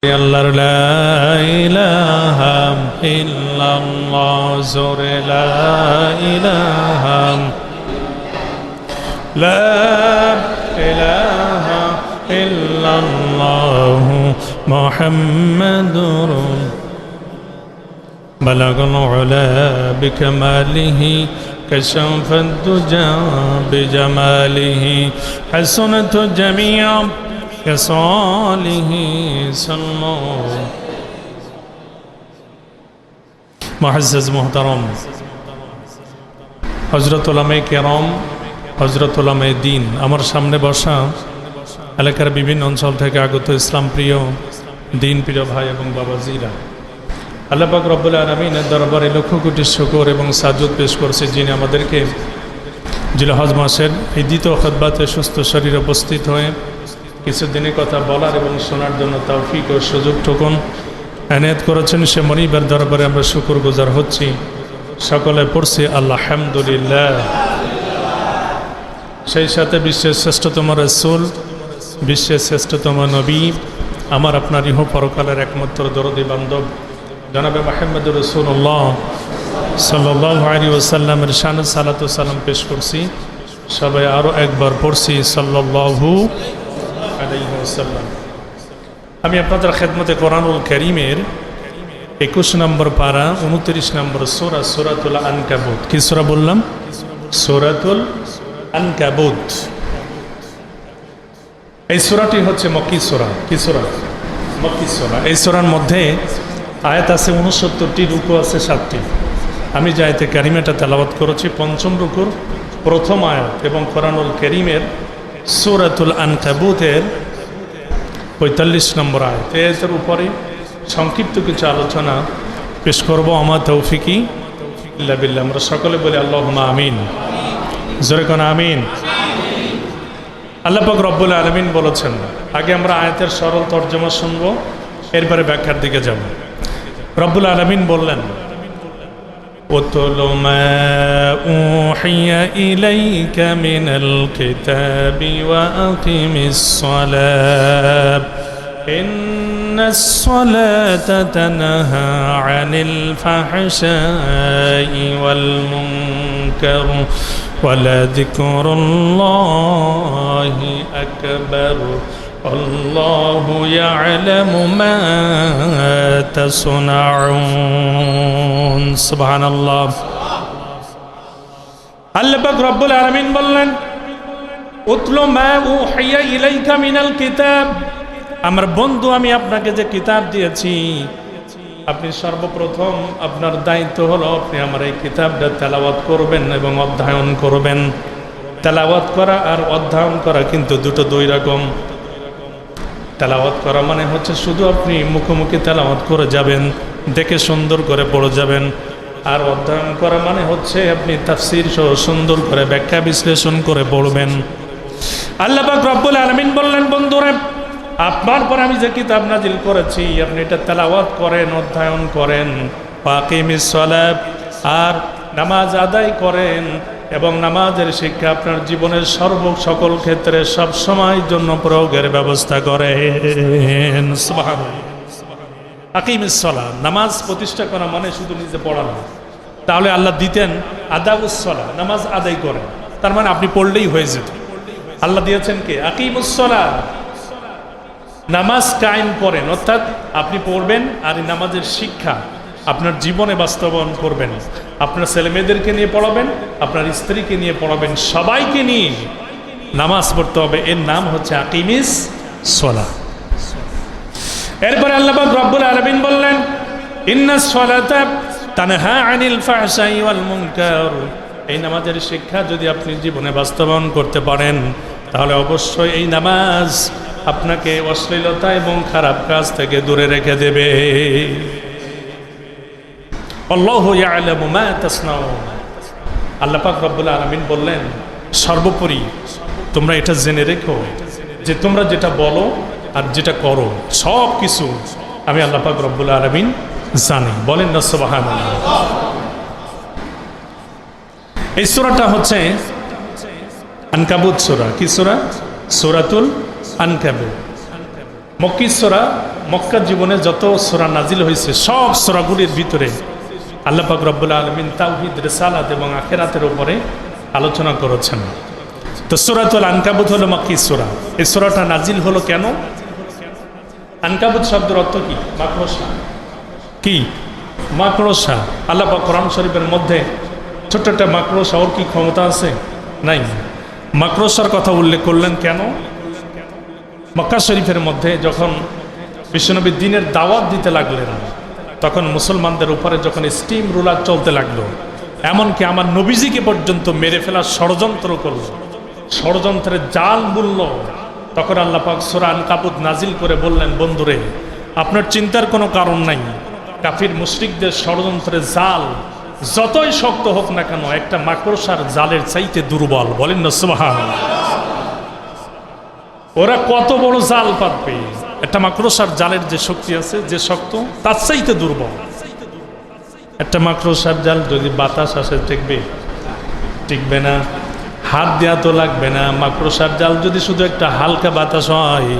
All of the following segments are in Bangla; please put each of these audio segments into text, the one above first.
আল্লাহর লা ইলাহা ইল্লাল্লাহ জোরে লা ইলাহা ইল্লাল্লাহ মুহাম্মাদুর বালাগাল উলা বিকামালিহি কাশাফাদ দুজা বিজামালিহি হাসানাত জামিআ كصالح صلى معزز محترم হযরত উলামায়ে কেরাম হযরত উলামায়ে দ্বীন আমার সামনে বসা এলাকার বিভিন্ন অঞ্চল থেকে আগত ইসলাম প্রিয় দ্বীন প্রিয় ভাই এবং বাবাজিরা আল্লাহ পাক রব্বুল আলামিনের দরবারে লক্ষ কোটি শুকর এবং সাজুদ পেশ করছে যিনি আমাদেরকে জিলহজ মাসের এই দ্বিতীয় খুতবাতে সুস্থ শরীরে উপস্থিত হয়ে কিছুদিনের কথা বলার এবং শোনার জন্য তৌফিক ও সুযোগটুকুন এনায়েত করেছেন সে মনিবের দরবারে আমরা শুকরগুজার হচ্ছি সকলে পড়ছি আলহামদুলিল্লাহ। সেই সাথে বিশ্বের শ্রেষ্ঠতম রাসূল বিশ্বের শ্রেষ্ঠতম নবী আমার আপনার ইহ পরকালের একমাত্র দরদী বান্ধব জনাবে মুহাম্মদুর রাসূলুল্লাহ সাল্লাল্লাহু আলাইহি ওয়াসাল্লামের শানে সালাতু সালাম পেশ করছি। সবাই আরও একবার পড়ছি সাল্লাল্লাহু আলাইহি ওয়াসাল্লাম। আমি আপনাদের খেদমতে কোরআনুল কারীমের 21 নম্বর পারা 29 নম্বর সূরা সূরাতুল আনকাবুত। কি সূরা বললাম? সূরাতুল আনকাবুত। এই সূরাটি হচ্ছে মক্কি সূরা। কি সূরা? মক্কি সূরা। এই সূরার মধ্যে আয়াত আছে 69টি, রুকু আছে 7টি। আমি যে আয়াতে কারিমাটা তেলাওয়াত করেছি পঞ্চম রুকুর প্রথম আয়াত এবং কোরআনুল কারীমের সূরাতুল আনকাবুতের 45 নম্বর আয়াত। এর উপরে সংক্ষিপ্ত কিছু আলোচনা পেশ করব। আমার তৌফিকি ইল্লা বিল্লাহ। আমরা সকলে বলি আল্লাহুম্মা আমিন। জোরে কোন আমিন। আল্লাহ পাক রব্বুল আলামিন বলেছেন, আগে আমরা আয়াতের সরল তর্জমা শুনবো, এরপরে ব্যাখ্যার দিকে যাব। রব্বুল আলামিন বললেন, وَاتْلُ مَا أُوحِيَ إِلَيْكَ مِنَ الْكِتَابِ وَأَقِمِ الصَّلَاةَ إِنَّ الصَّلَاةَ تَنْهَى عَنِ الْفَحْشَاءِ وَالْمُنكَرِ وَلَذِكْرُ اللَّهِ أَكْبَرُ والله يعلم ما تصنعون سبحان الله। আল্লাহ পাক রব্বুল আলামিন বললেন, উতলু মা উহিয়া ইলাইকা মিনাল কিতাব। আমার বন্ধু, আমি আপনাকে যে কিতাব দিয়েছি, আপনি সর্বপ্রথম আপনার দায়িত্ব হলো আপনি আমার এই কিতাবটা তেলাওয়াত করবেন এবং অধ্যয়ন করবেন। তেলাওয়াত করা আর অধ্যয়ন করা কিন্তু দুই রকম। তেলাওয়াত করা মানে হচ্ছে শুধু আপনি মুখোমুখি তেলাওয়াত করে যাবেন, দেখে সুন্দর করে পড়ে যাবেন। আর অধ্যয়ন করা মানে হচ্ছে আপনি তাফসীর সহ সুন্দর করে ব্যাখ্যা বিশ্লেষণ করে পড়বেন। আল্লাহ পাক রব্বুল আলামিন বললেন, বন্ধুরা, আপনার পর আমি যে কিতাব নাজিল করেছি আপনি এটা তেলাওয়াত করেন, অধ্যয়ন করেন। ওয়াকিমিস সালাত, আর নামাজ আদায় করেন এবং নামাজের শিক্ষা আপনার জীবনের সকল ক্ষেত্রে সব সময়ের জন্য প্রয়োগের ব্যবস্থা করেন। সুবহানাল্লাহ। আকিমিস সালাত, নামাজ প্রতিষ্ঠা করা মানে শুধু নিজে পড়া না। তাহলে আল্লাহ দিতেন আদাউস সালাত, নামাজ আদায় করেন, তার মানে আপনি পড়লেই হয়ে যেত। আল্লাহ দিয়েছেন কি? আকিমুস সালাত, নামাজ কায়েম করেন, অর্থাৎ আপনি পড়বেন আর এই নামাজের শিক্ষা আপনার জীবনে বাস্তবায়ন করবেন। আপনার ছেলেমেয়েদেরকে নিয়ে পড়াবেন, আপনার স্ত্রীকে নিয়ে পড়াবেন, সবাইকে নিয়ে নামাজ পড়তে হবে। এর নাম হচ্ছে আকিমিস সালাত। এরপরে আল্লাহ পাক রব্বুল আলামিন বললেন, ইন্নাস সালাতা তানহা আনিল ফাহশাই ওয়াল মুনকার। এই নামাজের শিক্ষা যদি আপনি জীবনে বাস্তবায়ন করতে পারেন তাহলে অবশ্যই এই নামাজ আপনাকে অশ্লীলতা এবং খারাপ কাজ থেকে দূরে রেখে দেবে। আল্লাহু ইয়ালামু মা তাসনাউন। আল্লাহ পাক রব্বুল আলামিন বললেন, সর্বোপরি তোমরা এটা জেনে রেখো যে তোমরা যেটা বলো আর যেটা করো সব কিছু আমি আল্লাহ পাক রব্বুল আলামিন জানি। বলেন না সুবহানাল্লাহ। এই সূরাটা হচ্ছে আনকাবুত সূরা। কি সূরা? সূরাতুল আনকাবুত। মক্কি সূরা মক্কা জীবনে যত সূরা নাজিল হয়েছে সব সূরাগুলির ভিতরে আল্লাহ পাক রব্বুল আলামিন তাওহীদ, রিসালাত এবং আখিরাতের উপরে আলোচনা করেছেন। তো সূরাতুল আনকাবুত হলো মাক্কি সূরা। এই সূরাটা নাজিল হলো কেন? আনকাবুত শব্দের অর্থ কি? মাকড়সা। কি? মাকড়সা। আল্লাহ পাক কোরআন শরীফের মধ্যে ছোট্ট একটা মাকড়সা, ওর কি ক্ষমতা আছে? নাই। মাকড়সার কথা উল্লেখ করলেন কেন? মক্কা শরীফের মধ্যে যখন বিশ্বনবী দ্বীনের দাওয়াত দিতে লাগলেন, তখন মুসলমানদের উপরে যখন স্টিম রুলার চলতে লাগলো, এমনকি আমার নবীজিকে পর্যন্ত মেরে ফেলার ষড়যন্ত্র করল, ষড়যন্ত্রের জাল মূল্য, তখন আল্লাহ পাক সূরা আনকাবুত নাজিল করে বললেন, বন্ধুরে আপনার চিন্তার কোনো কারণ নাই। কাফির মুশরিকদের ষড়যন্ত্রের জাল যতই শক্ত হোক না কেন, একটা মাকড়সার জালের চাইতে দুর্বল। বলেন না সুবহানাল্লাহ। ওরা কত বড় জাল পাতবে, একটা মাকড়সার জালের যে শক্তি আছে, যে শক্ত, তার চাইতে দুর্বল। একটা মাকড়সার জাল যদি বাতাস আসে টিকবে? টিকবে না। হাত দেওয়া তো লাগবে না। মাকড়সার জাল যদি শুধু একটা হালকা বাতাস হয়,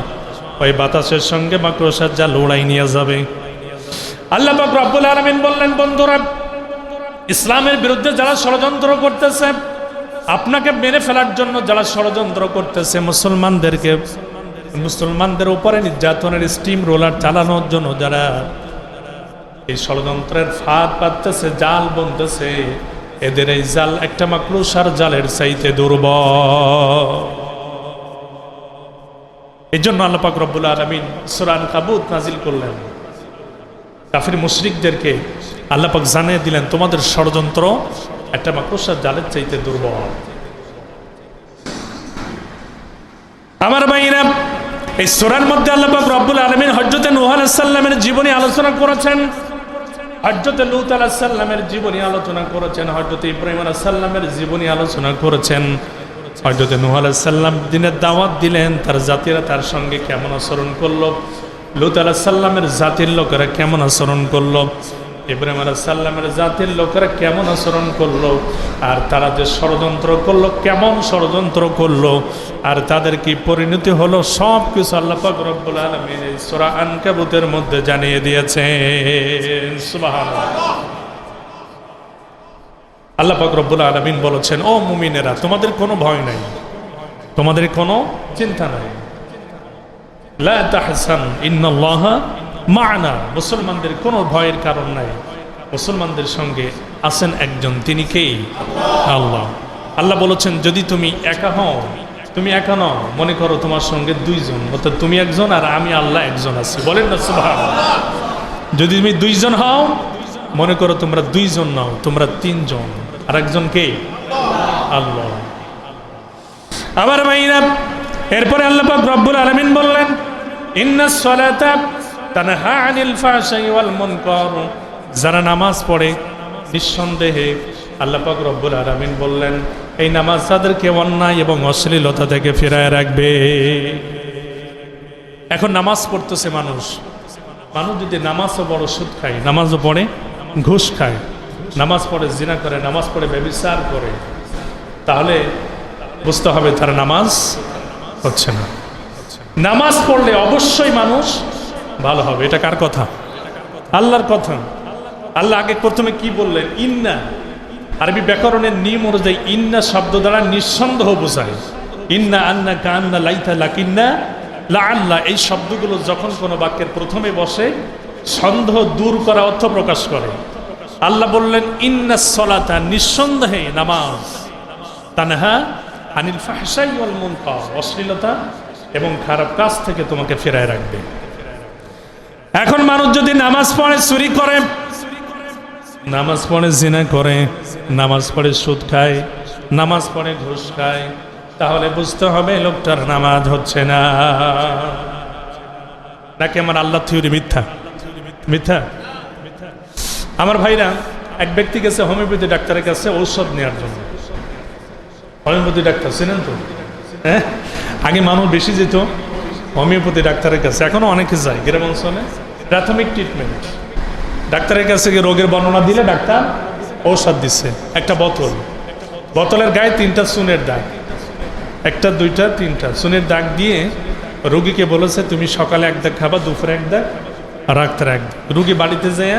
ওই বাতাসের সঙ্গে মাকড়সার জাল উড়াই নিয়ে যাবে। আল্লাহ পাক রব্বুল আলামিন বললেন, বন্ধুরা ইসলামের বিরুদ্ধে যারা ষড়যন্ত্র করতেছে, আপনাকে মেরে ফেলার জন্য যারা ষড়যন্ত্র করতেছে, মুসলমানদের উপরে নির্যাতনের স্টিম রোলার চালানোর জন্য যারা এই ষড়যন্ত্রের ফাঁদ পাততেছে, জাল বুনতেছে, এদের এই জাল একটা মাকড়সার জালের চাইতে দুর্বল। এই জন্য আল্লাহ পাক রব্বুল আলামিন সূরা আনকাবুত নাজিল করলেন। কাফির মুশরিকদেরকে আল্লাহ পাক জানিয়ে দিলেন, তোমাদের ষড়যন্ত্র একটা মাকড়সার জালের চাইতে দুর্বল। আমার ভাইরা, এই সূরার মধ্যে আল্লাহ পাক রব্বুল আলামিন হযরত নূহ আলাইহিস সালামের জীবনী আলোচনা করেছেন, হযরত লূত আলাইহিস সালামের জীবনী আলোচনা করেছেন, হযরত ইব্রাহিম আলাইহিস সালামের জীবনী আলোচনা করেছেন। হযরত নূহ আলাইহিস সালাম দ্বীনের দাওয়াত দিলেন, তার জাতিরা তার সঙ্গে কেমন আচরণ করলো, লূত আলাইহিস সালামের জাতির লোকেরা কেমন আচরণ করলো, ইব্রাহিম আলাইহিস সালামের জাতির লোকেরা কেমন আচরণ করলো, আর তারা যে ষড়যন্ত্র করলো কেমন ষড়যন্ত্র করলো, আর তাদের কি পরিণতি হলো, সব কিছু আল্লাহ পাক রব্বুল আলামিন এই সূরা আনকাবুতের মধ্যে জানিয়ে দিয়েছেন। সুবহানাল্লাহ। আল্লাহ পাক রব্বুল আলামিন বলেছেন, ও মুমিনেরা, তোমাদের কোনো ভয় নাই, তোমাদের কোনো চিন্তা নাই। লা তাহসান ইন্নাল্লাহা মা'না। মুসলমানদের কোনো ভয়ের কারণ নাই। মুসলমানদের সঙ্গে আছেন একজন, তিনি কে? আল্লাহ। আল্লাহ বলেছেন, যদি তুমি একা হও, তুমি একা নও, মনে করো তোমার সঙ্গে দুইজন, অর্থাৎ তুমি একজন আর আমি আল্লাহ একজন আছি। বলেন না সুবহানাল্লাহ। যদি তুমি দুইজন হও, মনে করো তোমরা দুইজন নও, তোমরা তিনজন, আর একজন কে? আল্লাহ। আবার ভাইরা, এরপরে আল্লাহ পাক রব্বুল আলামিন বললেন, ইন্নাস সালাতা তানহা আনিল ফাহশাই ওয়াল মুনকার। যারা নামাজ পড়ে, নিঃসন্দেহে আল্লাহ পাক রব্বুল আলামিন বললেন, এই নামাজ তাদেরকে অন্যায় এবং অশ্লীলতা থেকে ফিরায় রাখবে। এখন নামাজ পড়তেছে মানুষ, যদি নামাজও বড় সুদ খায়, নামাজও পড়ে ঘুষ খায়, নামাজ পড়ে জিনা করে, নামাজ পড়ে ব্যভিচার করে, তাহলে বুঝতে হবে তার নামাজ হচ্ছে না। নামাজ পড়লে অবশ্যই মানুষ ভালো হবে। এটা কার কথা? আল্লাহর কথা। আল্লাহ আগে প্রথমে কি বললেন? ইন্না। আরবি ব্যাকরণের নিয়ম অনুযায়ী ইন্না শব্দ দ্বারা নিঃসন্দেহ বোঝায়। ইন্না, আন্না, কান্না, লাইতা, লাকিন্না, লাআল্লা, এই শব্দগুলো যখন কোনো বাক্যের প্রথমে বসে, সন্দেহ দূর করা অর্থ প্রকাশ করে। আল্লাহ বললেন, ইন্নাস সালাতা, নিঃসন্দেহে নামাজ, তানহা আনিল ফাহশাই ওয়াল মুনকার, অশ্লীলতা এবং খারাপ কাজ থেকে তোমাকে ফেরায় রাখবে। এখন মানুষ যদি নামাজ পড়ে চুরি করে, নামাজ পড়ে জিনা করে, নামাজ পড়ে সুদ খায়, নামাজ পড়ে ঘুষ খায়, তাহলে বুঝতে হবে লোকটার নামাজ হচ্ছে না। নাকি আমার আল্লাহ থিওরি মিথ্যা? মিথ্যা। আমার ভাইরা, এক ব্যক্তি গেছে হোমিওপ্যাথি ডাক্তারের কাছে ঔষধ নেওয়ার জন্য। হোমিওপ্যাথি ডাক্তার চিনেন তো? হ্যাঁ, আগে মানুষ বেশি যেত হোমিওপ্যাথি ডাক্তারের কাছে, এখনো অনেকে যায় গ্রাম অঞ্চলে। প্রাথমিক ট্রিটমেন্ট, ডাক্তারের কাছে গিয়ে রোগের বর্ণনা দিলে ডাক্তার ঔষধ দিচ্ছে। একটা বোতল, বোতলের গায়ে 3টা চুনের দাগ, 1, 2, 3টা চুনের দাগ দিয়ে রোগীকে বলেছে তুমি সকালে এক দাগ খাবা, দুপুরে এক দাগ, রাত্রে এক দাগ। রোগী বাড়িতে যেয়ে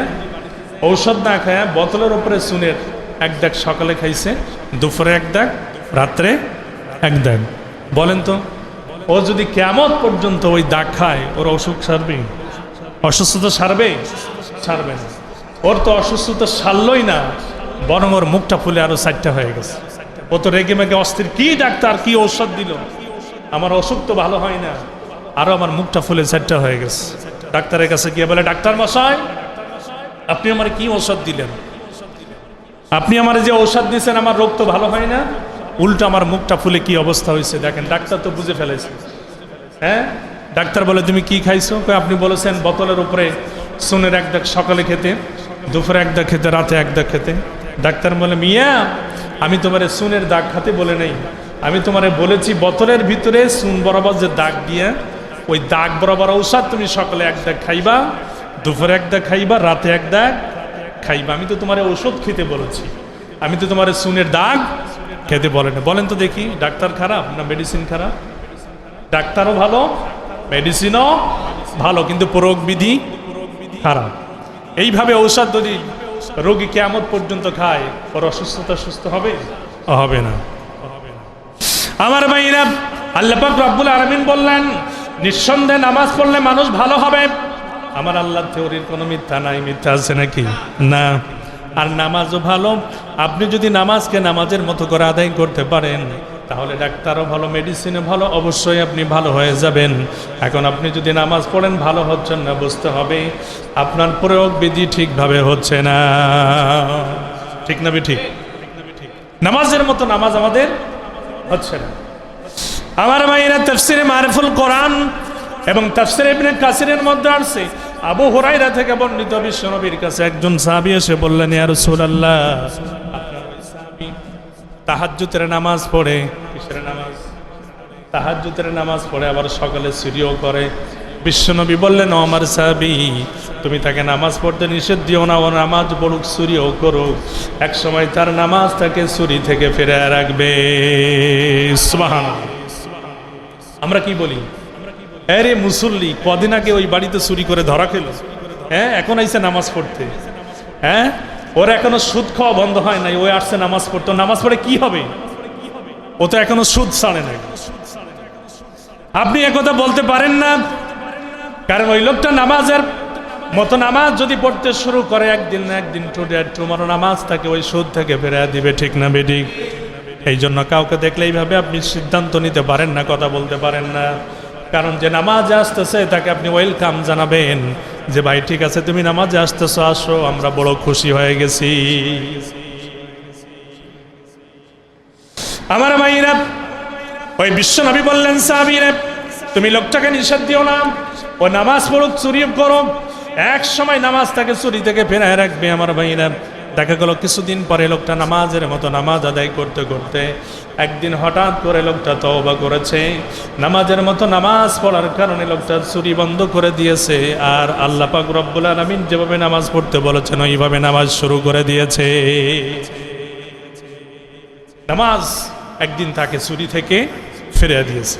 ঔষধ না খায় বোতলের উপরে চুনের এক দাগ সকালে খাইছে, দুপুরে এক দাগ, রাত্রে এক দাগ। বলেন তো ও যদি কিয়ামত পর্যন্ত ওই দাগ খায় ওর অসুখ সারবে? অসুস্থতা সারবে? সারবে না। ওর তো অসুস্থতা সারলই না, বরং ওর মুখটা ফুলে আরো 4টা হয়ে গেছে। ও তো রেগে মেগে অস্থির, কি ডাক্তার কি ঔষধ দিল, আমার অসুখ তো ভালো হয় না, আরো আমার মুখটা ফুলে 4টা হয়ে গেছে। ডাক্তারের কাছে গিয়ে বলে, ডাক্তার মশাই আপনি আমার কি ঔষধ দিলেন? আপনি আমার যে ঔষধ দিয়েছেন আমার রোগ তো ভালো হয় না, উল্টো আমার মুখটা ফুলে কি অবস্থা হয়েছে দেখেন। ডাক্তার তো বুঝে ফেলেছে। হ্যাঁ, ডাক্তার বলে তুমি কি খাইছো? আপনি বলেছেন বোতলের উপরে চুনের এক দাগ সকালে খেতে, দুপুরে এক দাগ খেতে, রাতে এক দাগ খেতে। ডাক্তার বলে, মিয়া আমি তোমার চুনের দাগ খাতে বলে নেই, আমি তোমারে বলেছি বোতলের ভিতরে চুন বরাবর যে দাগ দিয়ে ওই দাগ বরাবর ঔষধ তুমি সকালে এক দাগ খাইবা, দুপুরে এক দাগ খাইবা, রাতে এক দাগ খাইবা। আমি তো তোমার ঔষধ খেতে বলেছি, আমি তো তোমার চুনের দাগ খেতে বলে না। বলেন তো দেখি ডাক্তার খারাপ না মেডিসিন খারাপ? ডাক্তারও ভালো, মেডিসিনও ভালো, কিন্তু প্রয়োগ বিধি খারাপ। এইভাবে ঔষধ যদি রোগী কিয়ামত পর্যন্ত খায় ওর অসুস্থতা সুস্থ হবে? হবে না। আমার ভাইরা, আল্লাহ পাক রব্বুল আলামিন বললেন নিঃসন্দেহে নামাজ পড়লে মানুষ ভালো হবে। আমার আল্লাহর থিওরির কোনো মিথ্যা নাই। মিথ্যা আছে নাকি? না। আর নামাজও ভালো। আপনি যদি নামাজকে নামাজের মতো করে আদায় করতে পারেন তাহলে ডাক্তারও ভালো, মেডিসিনও ভালো, অবশ্যই আপনি ভালো হয়ে যাবেন। এখন আপনি যদি নামাজ পড়েন ভালো হচ্ছেন না, বুঝতে হবে আপনার প্রয়োগ বিধি ঠিকভাবে হচ্ছে না। ঠিক না ঠিক? নামাজের মতো নামাজ আমাদের হচ্ছে না। আমার ভাইরা, তাফসিরে মারিফুল কোরআন এবং তাফসিরে ইবনে কাসিরের মধ্যে আসছে, আবু হুরায়রা থেকে বর্ণিত বিশ্বনবীর কাছে একজন সাহাবী এসে বললেন, ইয়া রাসূলুল্লাহ আপনার ওই সাহাবী তাহাজ্জুদের নামাজ পড়ে। কিসের নামাজ? তাহাজ্জুদের নামাজ পড়ে, আবার সকালে চুরিও করে। বিশ্বনবী বললেন, ও আমার সাহাবী তুমি তাকে নামাজ পড়তে নিষেধ দিও না, ও নামাজ পড়ুক চুরিও করুক, এক সময় তার নামাজ তাকে চুরি থেকে ফিরে রাখবে। সুবহানাল্লাহ। আমরা কি বলি, আরে মুসল্লি কদিন আগে ওই বাড়িতে চুরি করে ধরা খেল, হ্যাঁ এখন আইসে নামাজ পড়তে। হ্যাঁ, ওর এখনো সুদ খাওয়া বন্ধ হয় নাই, ওই আসছে নামাজ পড়তো। নামাজ পড়ে কি হবে? ও তো এখনো সুদ ছাড়ে নাই। আপনি একথা বলতে পারেন না, কারণ ওই লোকটা নামাজের মতো নামাজ যদি পড়তে শুরু করে একদিন না একদিন টুমারো নামাজ তাকে ওই সুদ থেকে ফেরা দিবে। ঠিক না বেঠিক? এই জন্য কাউকে দেখলে এইভাবে আপনি সিদ্ধান্ত নিতে পারেন না, কথা বলতে পারেন না। কারণ যে নামাজে আসতেছে তাকে আপনি ওয়েলকাম জানাবেন যে ভাই ঠিক আছে তুমি নামাজে আসতেছো, আসো, আমরা বড় খুশি হয়ে গেছি। আমার ভাইরা, ওই বিশ্বনবী বললেন সাহাবীরে তুমি লোকটাকে নিষেধ দিও না, ও নামাজ পড়ুক চুরি করুক, এক সময় নামাজ তাকে চুরি থেকে ফেরায় রাখবে। আমার ভাইরা, দেখা গেল কিছুদিন পরে লোকটা নামাজের মতো নামাজ আদায় করতে করতে একদিন হঠাৎ করে লোকটা তওবা করেছে, নামাজের মতো নামাজ পড়ার কারণে লোকটা চুরি বন্ধ করে দিয়েছে। আর আল্লাহ পাক রব্বুল আলামিন যেভাবে নামাজ পড়তে বলেছেন ওইভাবে নামাজ শুরু করে দিয়েছে। নামাজ একদিন তাকে চুরি থেকে ফিরিয়ে দিয়েছে।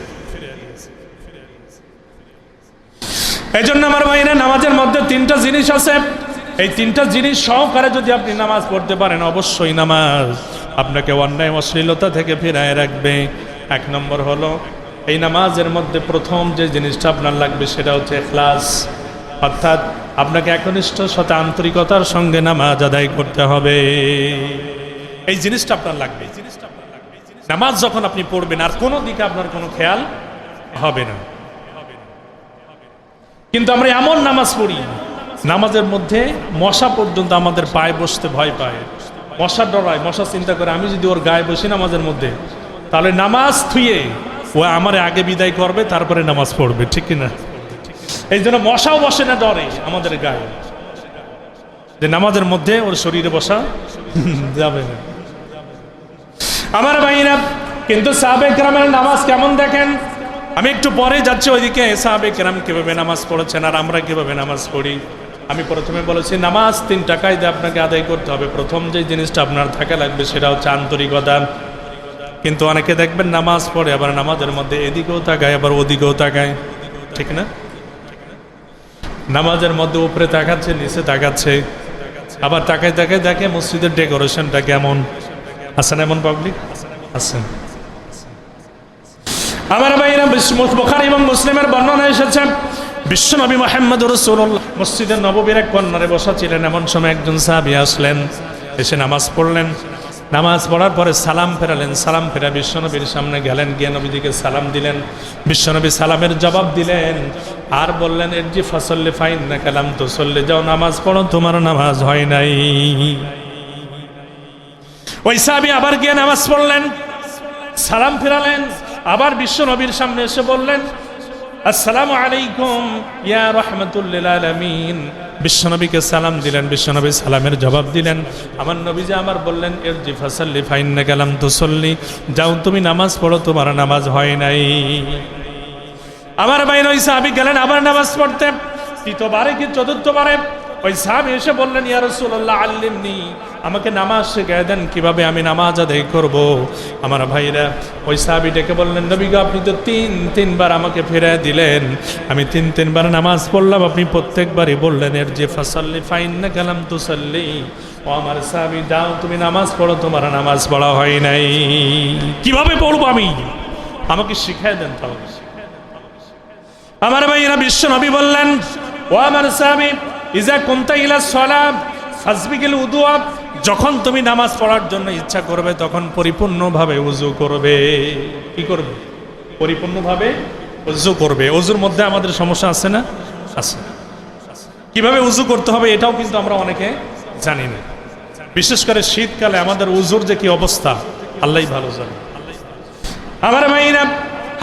এই জন্য আমার ভাইরা, নামাজের মধ্যে 3টা জিনিস আছে। এই 3টা জিনিস সহকারে যদি আপনি নামাজ পড়তে পারেন অবশ্যই নামাজ আপনাকে অন্যায় অশ্লীলতা থেকে ফিরায় রাখবে। 1 নম্বর হলো এই নামাজের মধ্যে প্রথম যে জিনিসটা আপনার লাগবে সেটা হচ্ছে ইখলাস, অর্থাৎ আপনাকে একনিষ্ঠর সাথে আন্তরিকতার সঙ্গে নামাজ আদায় করতে হবে। এই জিনিসটা আপনার লাগবে। নামাজ যখন আপনি পড়বেন আর কোনো দিকে আপনার কোনো খেয়াল হবে না। কিন্তু আমরা এমন নামাজ পড়ি, নামাজের মধ্যে মশা পর্যন্ত আমাদের পায়ে বসতে ভয় পায়, মশা ডরায়, মশা চিন্তা করে আমি যদি ওর গায়ে বসি নামাজের মধ্যে তাহলে নামাজ থুয়ে ও আমারে আগে বিদায় করবে, তারপরে নামাজ পড়বে। ঠিক কিনা? এই জন্য মশাও বসে না ডরে আমাদের গায়ে, যে নামাজের মধ্যে ওর শরীরে বসা যাবে না। আমার ভাইরা, কিন্তু সাহাবে কেরামের নামাজ কেমন দেখেন, আমি একটু পরে যাচ্ছি ওইদিকে। সাহাবে কেরাম কিভাবে নামাজ পড়েছেন আর আমরা কিভাবে নামাজ পড়ি। আমি প্রথমে বলেছি নামাজ 3টা কায়দা আপনাকে আদায় করতে হবে। প্রথম যে জিনিসটা আপনার থাকা লাগবে সেটা হচ্ছে আন্তরিকতা। কিন্তু অনেকে দেখবেন নামাজ পড়ে আবার নামাজের মধ্যে এদিকেও তাকায় আবার ওদিকেও তাকায়। ঠিক না? নামাজের মধ্যে উপরে তাকাচ্ছে, নিচে তাকাচ্ছে, আবার তাকায় তাকায় দেখে মসজিদের ডেকোরেশনটা কেমন। আছেন এমন পাবলিক? আছেন। আমার ভাইরা, বুখারী এবং মুসলিমের বর্ণনা এসেছে, বিশ্বনবী মুহাম্মদ রাসূলুল্লাহ মসজিদের নববীর এক কর্নারে বসা ছিলেন। এমন সময় একজন সাহাবী আসলেন, এসে নামাজ পড়লেন। নামাজ পড়ার পরে সালাম ফেরালেন। সালাম ফেরা বিশ্বনবীর সামনে গেলেন, গিয়ে নবীজিকে সালাম দিলেন। বিশ্বনবী সালামের জবাব দিলেন আর বললেন, ইরজি ফাসাল্লি ফাইন্নাকা লাম তুসাল্লি, যাও নামাজ পড়ো, তোমার নামাজ হয় নাই। ওই সাহাবী আবার গিয়ে নামাজ পড়লেন, সালাম ফেরালেন, আবার বিশ্বনবীর সামনে এসে বললেন, আসসালামু আলাইকুম ইয়া রাহমাতুল লিল আলামিন। বিশ্বনবীকে সালাম দিলেন, বিশ্বনবী সালামের জবাব দিলেন। আমার নবীজি আমার বললেন, ইরজি ফাসাল্লি ফাইন্নাকা লাম তুসাল্লি, যাও তুমি নামাজ পড়ো, তোমার নামাজ হয় নাই। আমার ভাই ওই সাহাবী গেলেন আবার নামাজ পড়তে। তৃতীয়বারে কি চতুর্থবারে ওই সাহাবী এসে বললেন, ইয়া রাসূলুল্লাহ আল্লিমনি, আমাকে নামাজ শেখায় দেন, কিভাবে আমি নামাজ আদায় করব। আমার ভাইরা, ওই সাহাবী ডেকে বললেন, নবী গো, আপনি তো তিনবার আমাকে ফিরিয়ে দিলেন, আমি তিনবার নামাজ পড়লাম, আপনি প্রত্যেকবারই বললেন ইরজি ফাসাল্লি ফাইন্নাকা লাম তুসাল্লি। ও আমার সাহাবী, যাও তুমি নামাজ পড়ো, তোমার নামাজ পড়া হয় নাই। কিভাবে পড়বো আমি? আমাকে শিখায় দেন তাহলে। আমার ভাইরা, বিশ্বনবী বললেন, ও আমার সাহাবী, ইজা কুনতা ইলা সালাত ফাসবিগিল উযুআ, যখন তুমি নামাজ পড়ার জন্য ইচ্ছা করবে তখন পরিপূর্ণভাবে ওযু করবে। কি করবে? পরিপূর্ণভাবে ওযু করবে। ওযুর মধ্যে আমাদের সমস্যা আছে না? আছে। কিভাবে ওযু করতে হবে এটাও কিন্তু আমরা অনেকে জানি না। বিশেষ করে শীতকালে আমাদের ওযুর যে কি অবস্থা আল্লাহই ভালো জানে। আমার ভাইরা,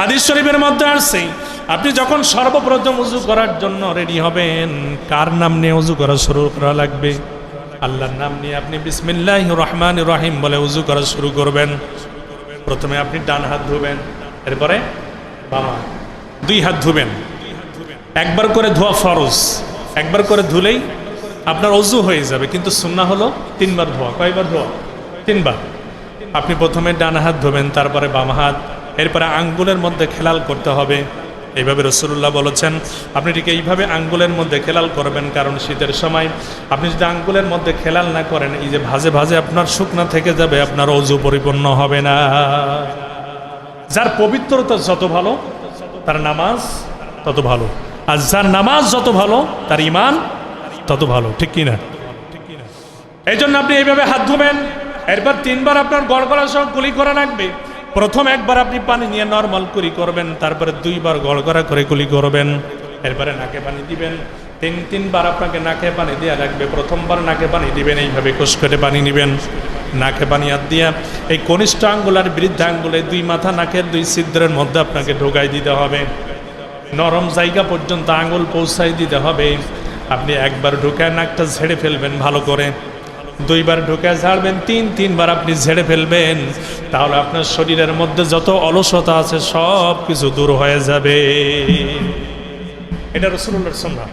হাদিস শরীফের মধ্যে আসছে, আপনি যখন সর্বপ্রথম ওযু করার জন্য রেডি হবেন, কার নাম নিয়ে ওযু করা শুরু করা লাগবে? আল্লাহর নাম নিয়ে আপনি বিসমিল্লাহির রহমানির রহিম বলে ওযু করা শুরু করবেন। প্রথমে আপনি ডান হাত ধুবেন, এরপরে বাম হাত, দুই হাত ধুবেন। একবার করে ধোয়া ফরজ, একবার করে ধুলেই আপনার ওযু হয়ে যাবে, কিন্তু সুন্নাহ হলো তিনবার ধোয়া। কয়বার ধোয়া? তিনবার। আপনি প্রথমে ডান হাত ধোবেন, তারপরে বাম হাত, এরপরে আঙ্গুলের মধ্যে খেলাল করতে হবে। এইভাবে রাসূলুল্লাহ বলেছেন, আপনি ঠিক এইভাবে আঙ্গুলের মধ্যে খেলাল করবেন, কারণ শীতের সময় আপনি যদি আঙ্গুলের মধ্যে খেলাল না করেন, এই যে ভাজে ভাজে আপনার শুকনা থেকে যাবে, আপনার ওযু পরিপূর্ণ হবে না। যার পবিত্রতা যত ভালো তার নামাজ তত ভালো, আর যার নামাজ যত ভালো তার ঈমান তত ভালো, ঠিক কিনা? এই জন্য আপনি এইভাবে হাত ধুবেন, এরপর তিনবার আপনার গড়গড়া সহ কুলি করা লাগবে। প্রথম একবার আপনি পানি নিয়ে নর্মাল কুলি করবেন, তারপরে দুইবার গড়গড়া করে কুলি করবেন, এরপরে নাকে পানি দিবেন। তিনবার আপনাকে নাকে পানি দেওয়া লাগবে। প্রথমবার নাকে পানি দিবেন, এইভাবে কোষ করে পানি নেবেন, নাকে পানি হাত দিয়া এই কনিষ্ঠ আঙ্গুল আর বৃদ্ধ আঙ্গুলে দুই মাথা নাকের দুই ছিদ্রের মধ্যে আপনাকে ঢোকাই দিতে হবে। নরম জায়গা পর্যন্ত আঙ্গুল পৌঁছাই দিতে হবে। আপনি একবার ঢুকায় নাকটা ঝেড়ে ফেলবেন ভালো করে, দুইবার ঢুকে ঝাড়বেন, তিনবার আপনি ঝেড়ে ফেলবেন। তাহলে আপনার শরীরের মধ্যে যত অলসতা আছে সব কিছু দূর হয়ে যাবে। এটা রাসূলুল্লাহর সুন্নাহ।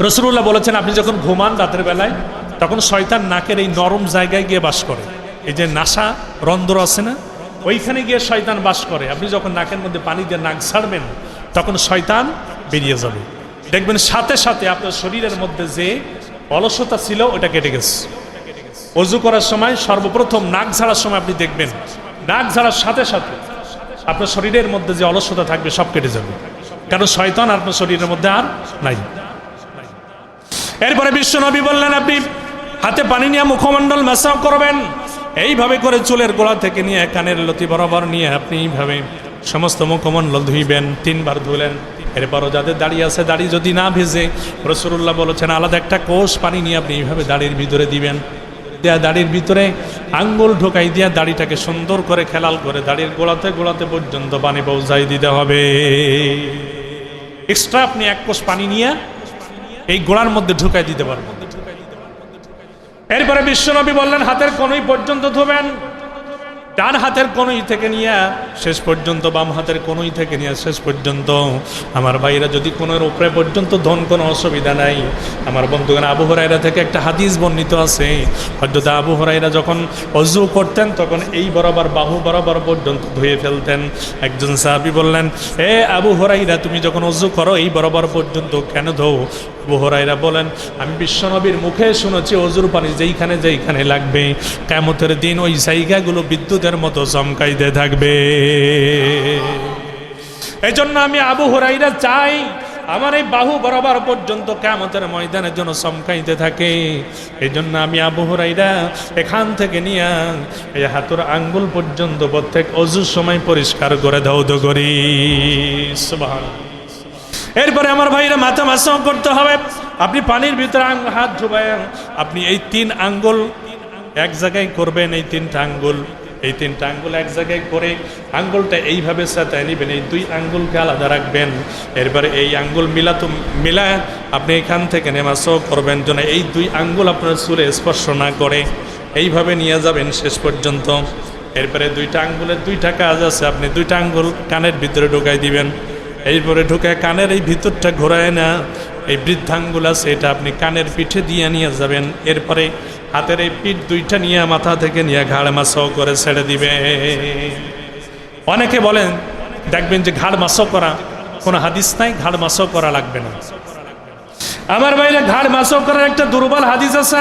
রাসূলুল্লাহ বলেছেন, আপনি যখন ঘুমান রাতের বেলায়, তখন শয়তান নাকের এই নরম জায়গায় গিয়ে বাস করে। এই যে নাসা রন্ধ্র আছে না, ওইখানে গিয়ে শয়তান বাস করে। আপনি যখন নাকের মধ্যে পানি দিয়ে নাক ছাড়বেন, তখন শয়তান বেরিয়ে যাবে। দেখবেন সাথে সাথে আপনার শরীরের মধ্যে যে অলসতা ছিল ওটা কেটে গেছে। ওযু করার সময় সর্বপ্রথম নাক ঝাড়ার সময় আপনি দেখবেন, নাক ঝাড়ার সাথে সাথে আপনার শরীরের মধ্যে যে অলসতা থাকবে সব কেটে যাবে, কারণ শয়তান আপনার শরীরের মধ্যে আর নাই। এরপরে বিশ্বনবী বললেন, আপনি হাতে পানি নিয়ে মুখমণ্ডল মাসাজ করবেন। এইভাবে করে চুলের গোড়া থেকে নিয়ে কানের লতি বরাবর নিয়ে আপনি এইভাবে সমস্ত মুখমণ্ডল ধুইবেন। তিনবার ধুলেন। এরপরও যাদের দাড়ি আছে, দাড়ি যদি না ভেজে, রাসূলুল্লাহ বলেছেন আলাদা একটা কোষ পানি নিয়ে আপনি এইভাবে দাড়ির ভিতরে দিবেন। দেয়া দাড়ির ভিতরে আঙ্গুল ঢোকাই দিয়া দাড়িটাকে সুন্দর করে খেলাল করে দাড়ির গোড়াতে পর্যন্ত পানি পৌঁছাই দিতে হবে। এক্সট্রা আপনি এক কোষ পানি নিয়ে এই গোড়ার মধ্যে ঢুকাই দিতে পারবেন। এরপরে বিশ্বনবী বললেন, হাতের কনুই পর্যন্ত ধোবেন। ডান হাতের কোণই থেকে নিয়ে শেষ পর্যন্ত বাম হাতের কোণই থেকে নিয়ে শেষ পর্যন্ত আমার ভাইরা যদি কোণের উপরে পর্যন্ত ধন কোনো অসুবিধা নাই। আমার বন্ধুগণ, আবু হুরায়রা থেকে একটা হাদিস বর্ণিত আছে, হযরত আবু হুরায়রা যখন ওযু করতেন তখন এই বরাবর বাহু বরাবর পর্যন্ত ধুয়ে ফেলতেন। একজন সাহাবী বললেন, এ আবু হুরায়রা, তুমি যখন ওযু করো এই বরাবর পর্যন্ত কেন ধো? আবু হুরায়রা বলেন, আমি বিশ্বনবীর মুখে শুনেছি ওযুর পানি যেইখানে যেইখানে লাগবে কিয়ামতের দিন ওই জায়গাগুলো বিদ্যুতের মতো চমকাইতে থাকবে। এই জন্য আমি আবু হুরায়রা চাই আমার এই বাহু বরাবর পর্যন্ত কিয়ামতের ময়দানের জন্য চমকাইতে থাকে। এই জন্য আমি আবু হুরায়রা এখান থেকে নিয়ে এই হাতের আঙ্গুল পর্যন্ত প্রত্যেক ওযুর সময় পরিষ্কার করে ধৌত করি। সুবহানাল্লাহ। এরপরে আমার ভাইরা মাথা মাসাও করতে হবে। আপনি পানির ভিতরে হাত ঢুকায় আপনি এই 3 আঙ্গুল এক জায়গায় করবেন। এই 3টা আঙ্গুল এক জায়গায় করে আঙ্গুলটা এইভাবে সাথে নেবেন, এই 2 আঙ্গুলকে আলাদা রাখবেন। এরপরে এই আঙ্গুল মিলা আপনি এখান থেকে নেমাসও করবেন যেন এই 2 আঙ্গুল আপনার চুলে স্পর্শ না করে, এইভাবে নিয়ে যাবেন শেষ পর্যন্ত। এরপরে 2টা আঙ্গুলের 2টা কাজ আছে, আপনি 2টা আঙ্গুল কানের ভিতরে ঢুকাই দিবেন। এইপরে ঢুকে কানের এই ভিতরটা ঘোরায় না, এই বৃদ্ধাঙ্গুল আছে এটা আপনি কানের পিঠে দিয়ে নিয়ে যাবেন। এরপরে হাতের এই পিঠ 2টা নিয়ে মাথা থেকে নিয়ে ঘাড় মাসাও করে ছেড়ে দিবে। অনেকে বলেন, দেখবেন যে ঘাড় মাসাও করা কোনো হাদিস নাই, ঘাড় মাসাও করা লাগবে না। আমার বাইরে ঘাড় মাসাও করার একটা দুর্বল হাদিস আছে,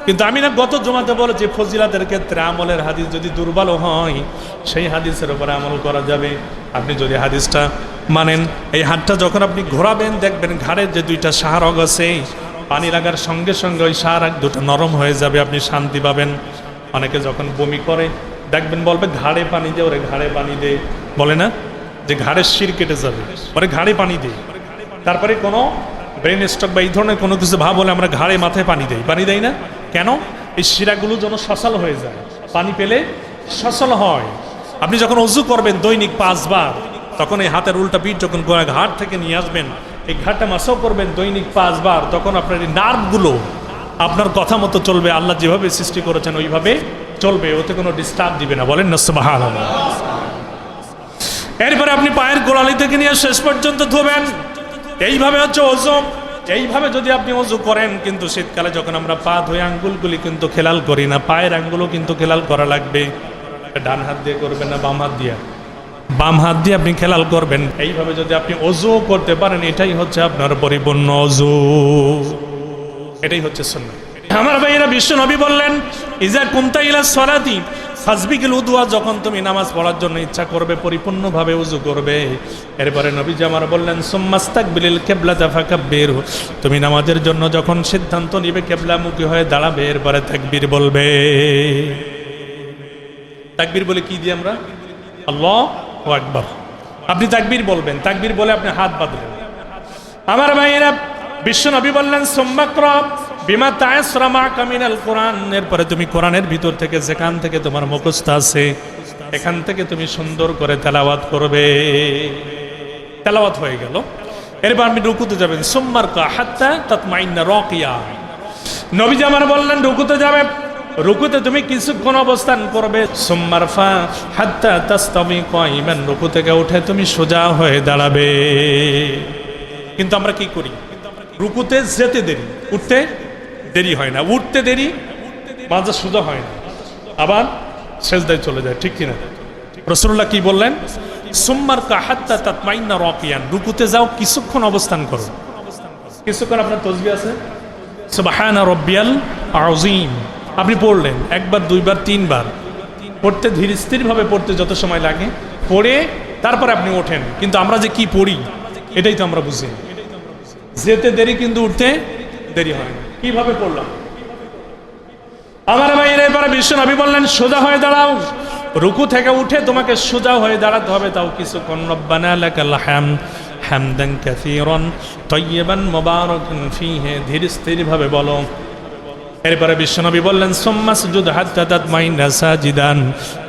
কিন্তু আমি না গত জমাতে বলেছি ফজিলাতের ক্ষেত্রে আমলের হাদিস যদি দুর্বল হয় সেই হাদিসের উপরে আমল করা যাবে। আপনি যদি হাদিসটা মানেন, এই হাতটা যখন আপনি ঘোরাবেন দেখবেন ঘাড়ের যে 2টা শাহরগ আছে পানি লাগার সঙ্গে সঙ্গে ওই শাহরগ 2টা নরম হয়ে যাবে, আপনি শান্তি পাবেন। অনেকে যখন বমি করে দেখবেন বলবে ঘাড়ে পানি দে, ওরে ঘাড়ে পানি দে, বলে না যে ঘাড়ের শির কেটে যাবে, ওরে ঘাড়ে পানি দে। তারপরে কোনো ব্রেন স্ট্রোক বা এই ধরনের কোনো কিছু ভাব হলে আমরা ঘাড়ে মাথায় পানি দেই না কেন? এই শিরাগুলো যেন সচল হয়ে যায়, পানি পেলে সচল হয়। আপনি যখন ওযু করবেন দৈনিক 5 বার, তখন এই হাতের উল্টা পিঠ যখন ঘাট থেকে নিয়ে আসবেন, এই ঘাটটা মাসাও করবেন দৈনিক 5 বার, তখন আপনার এই নার্ভগুলো আপনার কথা মতো চলবে, আল্লাহ যেভাবে সৃষ্টি করেছেন ওইভাবে চলবে, ওতে কোনো ডিস্টার্ব দিবে না। বলেন না সুবহানাল্লাহ। এরপরে আপনি পায়ের গোড়ালি থেকে নিয়ে শেষ পর্যন্ত ধোবেন। এইভাবে হচ্ছে ওযু। এইভাবে যদি আপনি ওযু করেন, কিন্তু শীতকালে যখন আমরা পা ধুয়ে আঙ্গুলগুলি কিন্তু খেলাল করি না, পায়ের আঙ্গুলও কিন্তু খেলাল করা লাগবে। ডান হাত দিয়ে করবেন না বাম হাত দিয়ে? বাম হাত দিয়ে আপনি খেলাল করবেন। এইভাবে যদি আপনি ওযু করতে পারেন, এটাই হচ্ছে আপনার পরিপূর্ণ ওযু, এটাই হচ্ছে সুন্নাহ। আমার ভাইয়েরা, বিশ্ব নবী বললেন, ইজা কুমতা ইলা সলাতি ফাসবিকিল উদুয়া, যখন তুমি নামাজ পড়ার জন্য ইচ্ছা করবে পরিপূর্ণভাবে ওযু করবে। এরপরে নবীজি আমার বললেন, সুম্মাস্তাকবিলিল কিবলাতা ফাকাব্বির, তুমি নামাজের জন্য যখন সিদ্ধান্ত নিবে কিবলামুখী হয়ে দাঁড়াবে, এরপরে তাকবীর বলবে। তাকবীর বলে কি দিই আমরা? আল্লাহু আকবার। আপনি তাকবীর বলবেন, তাকবীর বলে আপনি হাত বাঁধবেন। আমার ভাইয়েরা, বিশ্ব নবী বললেন, সুম্মাকরা বিমা তায়াসরা মাকা মিনাল কোরআন, এরপরে তুমি কোরআনের ভিতর থেকে যেখান থেকে তোমার মুখস্থ আছে এখান থেকে তুমি সুন্দর করে তেলাওয়াত করবে। তেলাওয়াত হয়ে গেল, এরপর আপনি রুকুতে যাবেন। সুম্মারকা হাত্তা তাতমাইন্না রাকিয়া, নবীজি আমার বললেন রুকুতে যাবে, রুকুতে তুমি কিছুক্ষণ অবস্থান করবে। সুম্মারফা হাত্তা তাস্তামি কাইমান, রুকু থেকে উঠে তুমি সোজা হয়ে দাঁড়াবে। কিন্তু আমরা কি করি? রুকুতে যেতে দেরি, উঠতে দেরি হয় না, উঠতে দেরি, মাজা সোজা হয় না, আবার সেজদায় চলে যায়, ঠিক কিনা? রাসূলুল্লাহ কি বললেন? সুম্মারকা হাত্তা তাতমাইন্না রাকিয়ান, রুকুতে যাও, কিছুক্ষণ অবস্থান করো। কিছুক্ষণ আপনার তাসবিহ আছে, সুবহানা রাব্বিয়াল আযীম, আপনি পড়লেন 1 বার 2 বার 3 বার, পড়তে ধীর স্থিরভাবে পড়তে যত সময় লাগে পড়ে তারপরে আপনি ওঠেন। কিন্তু আমরা যে কি পড়ি এটাই তো আমরা বুঝি। যেতে দেরি কিন্তু উঠতে দেরি হয় না। কিভাবে পড়লাম? আমার ভাইয়ের, এবারে বিশ্ব নবী বললেন সোজা হয়ে দাঁড়াও। রুকু থেকে উঠে তোমাকে সোজা হয়ে দাঁড়াতে হবে, তাও কিছুক্ষণ। রব্বানা লাকাল হামদ হামদান কাসীরান তাইয়্যিবান মুবারাকান ফীহি, ধীর স্থিরভাবে বলো। এরপরে বিশ্বনবী বললেন, সুম্মা সুজুদ হাত্তা তাতমাইন্না সাজিদান,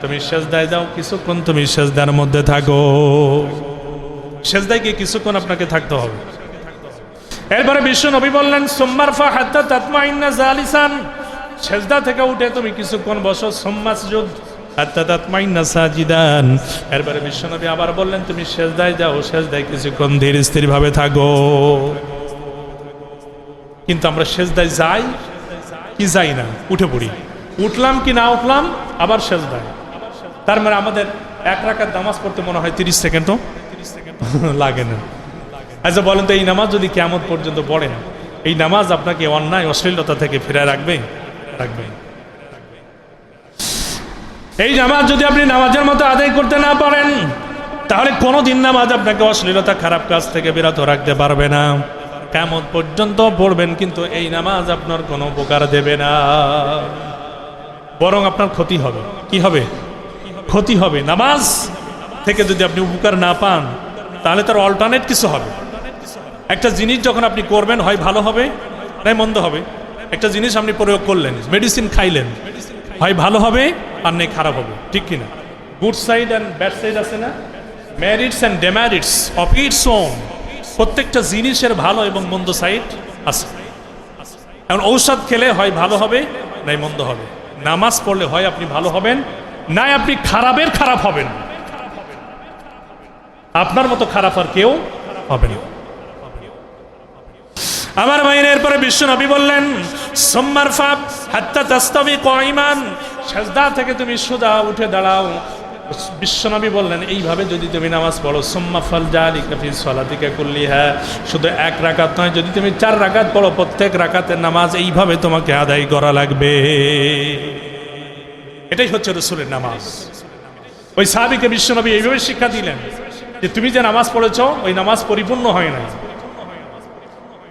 তুমি সিজদায় যাও, কিছুক্ষণ তুমি সিজদার মধ্যে থাকো। সিজদায় গিয়ে কিছুক্ষণ আপনাকে থাকতে হবে। এরপরে বিশ্বনবী বললেন, সুম্মারফা হাত্তা তাতমাইন্না জালিসান, সিজদা থেকে উঠে তুমি কিছুক্ষণ বসো। সুম্মা সুজুদ হাত্তা তাতমাইন্না সাজিদান। এরপরে বিশ্বনবী আবার বললেন, তুমি সেজদায় যাও, সেজদায় কিছুক্ষণ ধীর স্থির ভাবে থাকো। কিন্তু আমরা সেজদায় যাই কি যাই না, উঠে পড়ি, উঠলাম কি না উঠলাম আবার সেজদায়। তার মানে আমাদের এক রাকাত নামাজ পড়তে মনে হয় 30 সেকেন্ডও লাগে না। আচ্ছা বলেন তো, এই নামাজ যদি কিয়ামত পর্যন্ত পড়েন, এই নামাজ আপনাকে অন্যায় অশ্লীলতা থেকে ফিরে রাখবে? রাখবে। এই নামাজ যদি আপনি নামাজের মতো আদায় করতে না পারেন, তাহলে কোনোদিন নামাজ আপনাকে অশ্লীলতা, খারাপ কাজ থেকে বিরত রাখতে পারবে না। কিয়ামত পর্যন্ত পড়বেন, কিন্তু এই নামাজ আপনার কোনো উপকার দেবে না, বরং আপনার ক্ষতি হবে। কি হবে? ক্ষতি হবে। নামাজ থেকে যদি আপনি উপকার না পান, তাহলে তার অল্টারনেট কিছু হবে। একটা জিনিস যখন আপনি করবেন, হয় ভালো হবে নাই মন্দ হবে। একটা জিনিস আপনি প্রয়োগ করলেন, মেডিসিন খাইলেন, হয় ভালো হবে আর নেই খারাপ হবে, ঠিক কিনা? Good side and bad side আছে না, merits and demerits of its own. প্রত্যেকটা জিনিসের ভালো এবং মন্দ সাইড আছে। এখন ঔষধ খেলে হয় ভালো হবে নাই মন্দ হবে, নামাজ পড়লে হয় আপনি ভালো হবেন নাই আপনি খারাপের খারাপ হবেন। আপনার মতো খারাপ আর কেউ হবে না। আমার ভাইয়ের এরপরে বিশ্ব নবী বললেন, সুম্মার ফাব হাত্তা তাস্তাবি কাইমান, সিজদা থেকে তুমি সোজা উঠে দাঁড়াও। বিশ্বনবী বললেন, এইভাবে যদি তুমি নামাজ পড়ো, সুম্মা ফাল যালিকা ফি সালাতিকা কুল্লিহা, শুধু এক রাকাত নয়, যদি তুমি 4 রাকাত পড়ো, প্রত্যেক রাকাতের নামাজ এইভাবে তোমাকে আদায় করা লাগবে। এটাই হচ্ছে রাসূলের নামাজ। ওই সাহাবীকে বিশ্বনবী এইভাবে শিক্ষা দিলেন যে তুমি যে নামাজ পড়েছো, ওই নামাজ পরিপূর্ণ হয় না।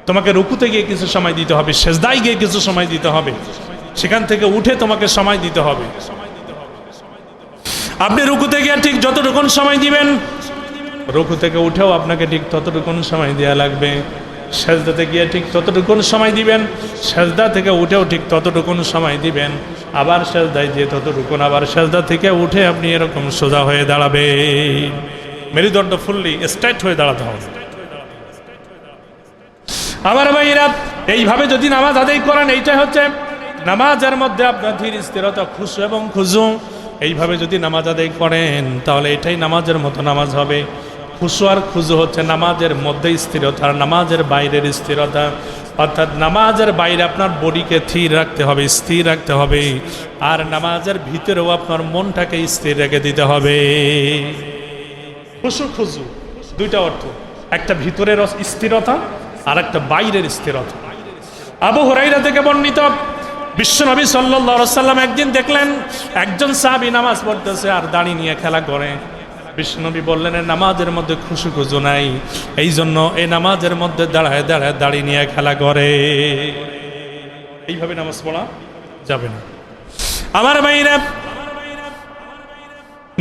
তোমাকে রুকুতে গিয়ে কিছু সময় দিতে হবে, সেজদায় গিয়ে কিছু সময় দিতে হবে, সেখান থেকে উঠে তোমাকে সময় দিতে হবে। আপনি রুকুতে গিয়ে ঠিক যতটুকুন সময় দিবেন, রুকু থেকে উঠেও আপনাকে ঠিক ততটুকুন সময় দেওয়া লাগবে। সেজদাতে গিয়ে ঠিক ততটুকুন সময় দিবেন, সেজদা থেকে উঠেও ঠিক ততটুকুন সময় দিবেন, আবার সেজদায় দিয়ে ততটুকুন, আবার সেজদা থেকে উঠে আপনি এরকম সোজা হয়ে দাঁড়াবেন। মেরুদণ্ড ফুললি স্ট্রেট হয়ে দাঁড়াতে হবে। আমার ভাইরা, এইভাবে যদি নামাজ আদায় করেন, এইটাই হচ্ছে নামাজের মধ্যে আপনার ধীর স্থিরতা, খুশু এবং খুজু। এইভাবে যদি নামাজ আদায় করেন, তাহলে এটাই নামাজের মতো নামাজ হবে। খুশু আর খুজু হচ্ছে নামাজের মধ্যে স্থিরতা, আর নামাজের বাইরের স্থিরতা। অর্থাৎ নামাজের বাইরে আপনার বডিকে স্থির রাখতে হবে, স্থির রাখতে হবে, আর নামাজের ভিতরেও আপনার মনটাকে স্থির রেখে দিতে হবে। খুশু খুজু দুইটা অর্থ, একটা ভিতরের স্থিরতা আর একটা বাইরের স্থিরতা। আবু হুরায়রা থেকে বর্ণিত, বিশ্বনবী সাল্লাল্লাহু আলাইহি সাল্লাম একদিন দেখলেন একজন সাহাবী নামাজ পড়তেছে আর দাড়ি নিয়ে খেলা করে। বিশ্বনবী বললেন, এর নামাজের মধ্যে খুশু খুজু নাই, এই জন্য এই নামাজের মধ্যে দাঁড়ায় দাঁড়ায় দাড়ি নিয়ে খেলা করে। এইভাবে নামাজ পড়া যাবে না। আমার ভাইরা,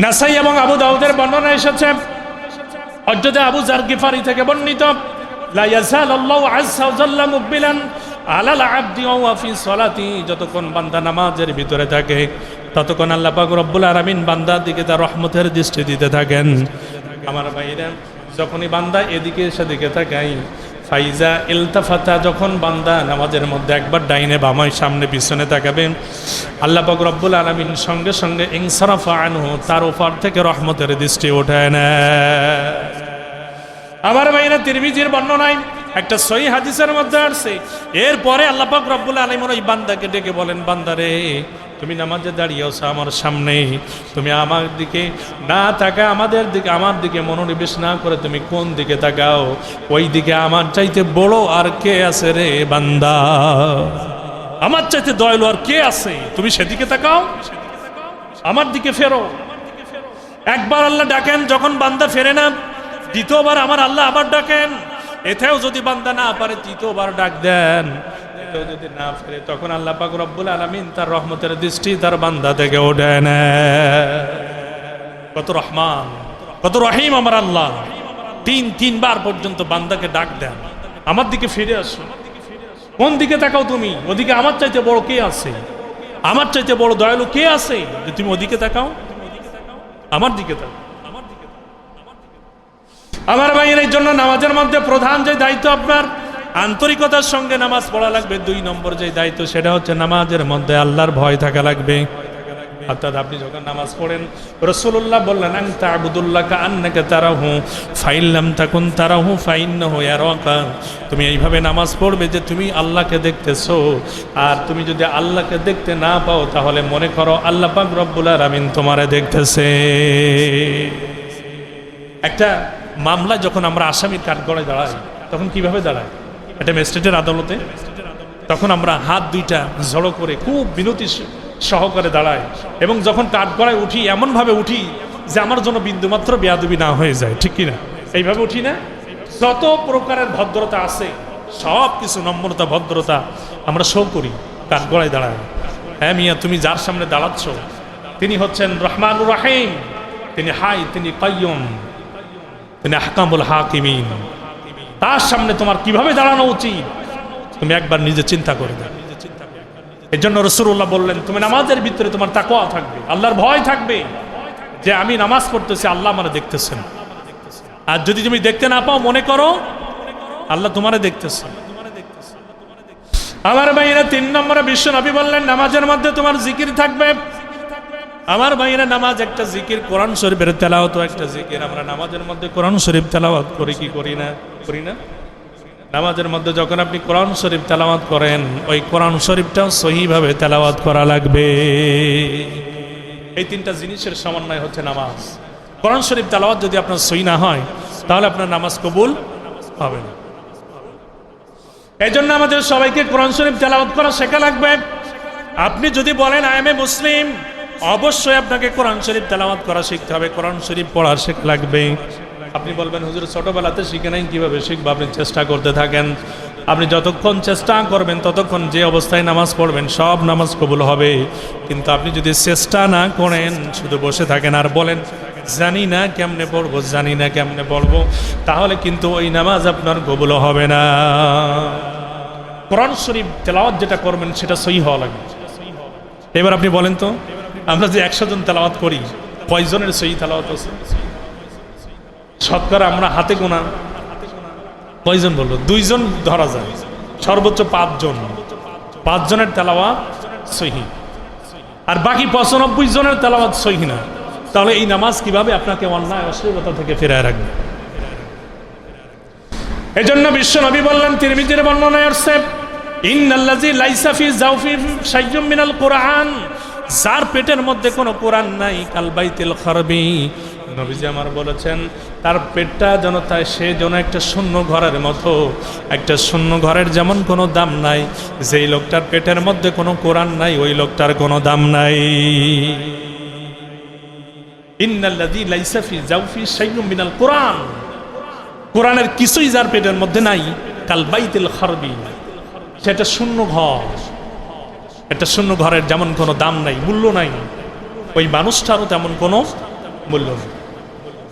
নাসাই এবং আবু দাউদের বর্ণনা এসেছে, হযরত আবু যার গিফারি থেকে বর্ণিত, লা ইয়াযালুল্লাহু আযজা ওয়া জাল্লা মুকবিলান আলাল আবদি ওয়া ফি সালাতি, যতক্ষণ বান্দা নামাজের ভিতরে থাকে ততক্ষণ আল্লাহ পাক রব্বুল আলামিন বান্দার দিকে তার রহমতের দৃষ্টি দিতে থাকেন। আমার ভাইরা, যখনই বান্দা এদিকে সেদিকে তাকায়, ফাইজা ইলতাফাতা, যখন বান্দা নামাজের মধ্যে একবার ডাইনে বামায় সামনে পিছনে তাকাবে, আল্লাহ পাক রব্বুল আলামিন সঙ্গে সঙ্গে ইনসারাফা আনহু, তার উপর থেকে রহমতের দৃষ্টি ওঠায় নেয়। আমার ভাইরা, তিরমিজির বর্ণনায় একটা সহিহ হাদিসের মধ্যে আসছে, এরপরে আল্লাহ পাক রব্বুল আলামিন ওই বান্দাকে ডেকে বলেন, বান্দারে তুমি নামাজে দাঁড়িয়ে আছো আমার সামনে, তুমি আমার দিকে না তাকা, আমার দিকে মনোনিবেশ না করে তুমি কোন দিকে তাকাও? ওই দিকে আমার চাইতে বড় আর কে আছে রে বান্দা? আমার চাইতে দয়ালু আর কে আছে? তুমি সেদিকে তাকাও, আমার দিকে ফেরো। একবার আল্লাহ ডাকেন, যখন বান্দা ফেরে না, দ্বিতীয়বার আমার আল্লাহ আবার ডাকেন। এতেও যদি বান্দা না পারে, তৃতীয়বার ডাক দেন। এতেও যদি না ফেরে, তখন আল্লাহ পাক রব্বুল আলামিন তার রহমতের দৃষ্টি তার বান্দা থেকে ওঠে নেয়। কত রহমান, কত রহিম আমার আল্লাহ! তিনবার পর্যন্ত বান্দাকে ডাক দেন, আমার দিকে ফিরে আসো। কোন দিকে তাকাও তুমি? ওদিকে আমার চাইতে বড় কে আছে? আমার চাইতে বড় দয়ালু কে আছে যে তুমি ওদিকে তাকাও? আমার দিকে তাকাও। আমার ভাইয়ের, এই জন্য নামাজের মধ্যে প্রধান যে দায়িত্ব, আপনার আন্তরিকতার সঙ্গে নামাজ পড়া লাগবে। 2 নম্বর যে দায়িত্ব, সেটা হচ্ছে নামাজের মধ্যে আল্লাহর ভয় থাকা লাগবে। অর্থাৎ আপনি যখন নামাজ পড়েন, রাসূলুল্লাহ বললেন আনতা আবুদুল্লাহ কাআন্নাকা তারাহু ফাইন লাম তাকুন তারাহু ফাইন্নাহু ইয়ারাকা। তুমি এইভাবে নামাজ পড়বে যে তুমি আল্লাহকে দেখতেছো, আর তুমি যদি আল্লাহকে দেখতে না পাও তাহলে মনে করো আল্লাহ পাক রব্বুল আলামিন তোমারে দেখতেছে। একটা মামলা যখন আমরা আসামির কাঠগড়ায় দাঁড়াই তখন কিভাবে দাঁড়াই? একটা ম্যাজিস্ট্রেটের আদালতে তখন আমরা হাত দুইটা জড়ো করে খুব বিনতি সহকারে দাঁড়াই, এবং যখন কাঠগড়ায় উঠি এমনভাবে উঠি যে আমার জন্য বিন্দুমাত্র বেয়াদবি না হয়ে যায়, ঠিক কিনা? এইভাবে উঠি না? যত প্রকারের ভদ্রতা আছে সব কিছু নম্রতা ভদ্রতা আমরা শো করি কাঠগড়ায় দাঁড়াই। হ্যাঁ মিয়া, তুমি যার সামনে দাঁড়াচ্ছ তিনি হচ্ছেন রহমানুর রাহিম, তিনি হাই, তিনি কাইয়ুম, তিনি আহকামুল হাকিমিন। তার সামনে তোমার কিভাবে দাঁড়ানো উচিত তুমি একবার নিজে চিন্তা করে দাও। এই জন্য রাসূলুল্লাহ বললেন তুমি নামাজের ভিতরে তোমার তাকওয়া থাকবে, আল্লাহর ভয় থাকবে যে আমি নামাজ পড়তেছি, আল্লাহ আমারে দেখতেছেন। আর যদি তুমি দেখতে না পাও মনে করো আল্লাহ তোমারে দেখতেছেন। আমার ভাইয়েরা 3 নম্বরে বিশ্ব নবী বললেন নামাজের মধ্যে তোমার জিকির থাকবে। আমার ভাইয়েরা নামাজ একটা জিকির, কোরআন শরীফের তেলাওয়াত একটা জিকির। আমরা নামাজের মধ্যে কোরআন শরীফ তেলাওয়াত করি কি করি না? করি না? নামাজের মধ্যে যখন আপনি কোরআন শরীফ তেলাওয়াত করেন ওই কোরআন শরীফটাও সহিভাবে তেলাওয়াত করা লাগবে। এই 3টা জিনিসের সমন্বয় হচ্ছে নামাজ। কোরআন শরীফ তেলাওয়াত যদি আপনার সহি না হয় তাহলে আপনার নামাজ কবুল হবে না। এই জন্য আমাদের সবাইকে কোরআন শরীফ তেলাওয়াত করা শেখা লাগবে। আপনি যদি বলেন আই এম এ মুসলিম, অবশ্যই আপনাকে কোরআন শরীফ তেলাওয়াত করা শিখতে হবে, কোরআন শরীফ পড়া শেখা লাগবে। আপনি বলবেন হুজুর ছোটবেলাতে শিখে নাই, কিভাবে শিখবো? আপনি চেষ্টা করতে থাকেন। আপনি যতক্ষণ চেষ্টা করবেন ততক্ষণ যে অবস্থায় নামাজ পড়বেন সব নামাজ কবুল হবে। কিন্তু আপনি যদি চেষ্টা না করেন, শুধু বসে থাকেন আর বলেন জানি না কেমনে পড়বো, জানি না কেমনে পড়বো, তাহলে কিন্তু ওই নামাজ আপনার কবুল হবে না। কোরআন শরীফ তেলাওয়াত যেটা করবেন সেটা সহি হওয়া লাগবে। এবার আপনি বলেন তো, আমরা যে 100 জন তেলাওয়াত করি কয়জনের সহি তেলাওয়াত আছে? শতকরা আমরা হাতে গোনা কয়জন বলবো? 2 জন ধরা যায়, সর্বোচ্চ 5 জন। 5 জনের তেলাওয়াত সহি, আর বাকি 95 জনের তেলাওয়াত সহি না। তাহলে এই নামাজ কিভাবে আপনাকে অন্যায় অশ্লীলতা থেকে ফেরায় রাখবে? এই জন্য বিশ্ব নবী বললেন, তিরমিজির বর্ণনায় আসছে ইন্নাল্লাযী লাইসা ফি জাওফি শাইয়্যুম মিনাল কুরআন, যার পেটের মধ্যে কোনো কোরআন নাই কাল বাইতিল খারবি, নবীজি আমার বলেছেন তার পেটটা যেন তাই সে যেন একটা শূন্য ঘরের মতো। একটা শূন্য ঘরের যেমন কোনো দাম নাই, যেই লোকটার পেটের মধ্যে কোনো কোরআন নাই ওই লোকটার কোনো দাম নাই। ইন্নাল্লাযী লাইসা ফি জাওফি শাইয়্যুম মিনাল কুরআন, কোরআনের কিছুই যার পেটের মধ্যে নাই কাল বাইতিল খারবি, সেটা শূন্য ঘর। একটা শূন্য ঘরের যেমন কোনো দাম নাই, মূল্য নাই, ওই মানুষটারও তেমন কোনো মূল্য নেই।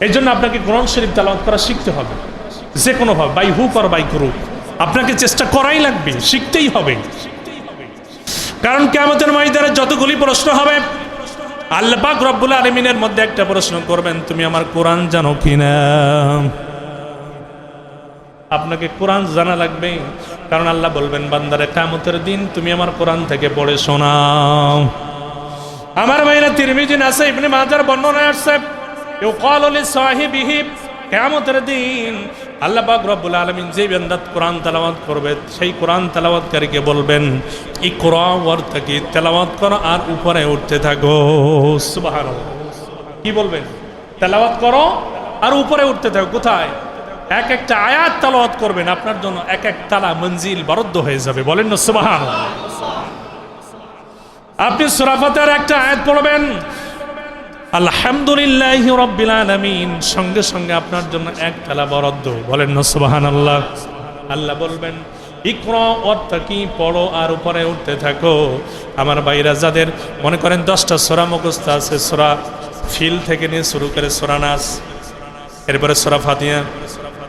এই জন্য আপনাকে কোরআন শরীফ তেলাওয়াত করা শিখতে হবে, যে কোনোভাবে, বাই হুক আর বাই ক্রুক আপনাকে চেষ্টা করাই লাগবে, শিখতেই হবে। কারণ কিয়ামতের ময়দানে যতগুলি প্রশ্ন হবে আল্লাহ পাক রব্বুল আলামিনের মধ্যে একটা প্রশ্ন করবেন, তুমি আমার কোরআন জানো কিনা? আপনাকে কোরআন জানা লাগবে, কারণ আল্লাহ বলবেন বান্দারে কিয়ামতের দিন তুমি আমার কোরআন থেকে পড়ে শোনাও। আমার ভাইরা তিরমিজি আছে, ইবনে মাজার বর্ণনায় আসছে ইউকালু লিসাহিবিহি, কিয়ামতের দিন আল্লাহ পাক রব্বুল আলামিন যে বান্দা কোরআন তেলাওয়াত করবে সেই কোরআন তেলাওয়াতকারীকে বলবেন ইকরা ওয়ারতাকি, তেলাওয়াত করো আর উপরে উঠতে থাকো। সুবহানাল্লাহ। কি বলবেন? তেলাওয়াত করো আর উপরে উঠতে থাকো। কোথায়? এক একটা আয়াত তেলাওয়াত করবেন, আপনার জন্য এক এক তালা মঞ্জিল বরাদ্দ হয়ে যাবে। বলেন না সুবহানাল্লাহ। আপনি সূরা ফাতিহার একটা আয়াত পড়বেন আলহামদুলিল্লাহি রাব্বিল আলামিন, সঙ্গে সঙ্গে আপনার জন্য এক তালা বরাদ্দ। বলেন না সুবহানাল্লাহ। আল্লাহ বলবেন ইকরা ওয়ারতাকি, পড়ো আর উপরে উঠতে থাকো। আমার ভাইরা যাদের মনে করেন 10টা সূরা মুখস্থ আছে, সূরা ফিল থেকে নিয়ে শুরু করে সূরা নাস, এরপরে সূরা ফাতিহা,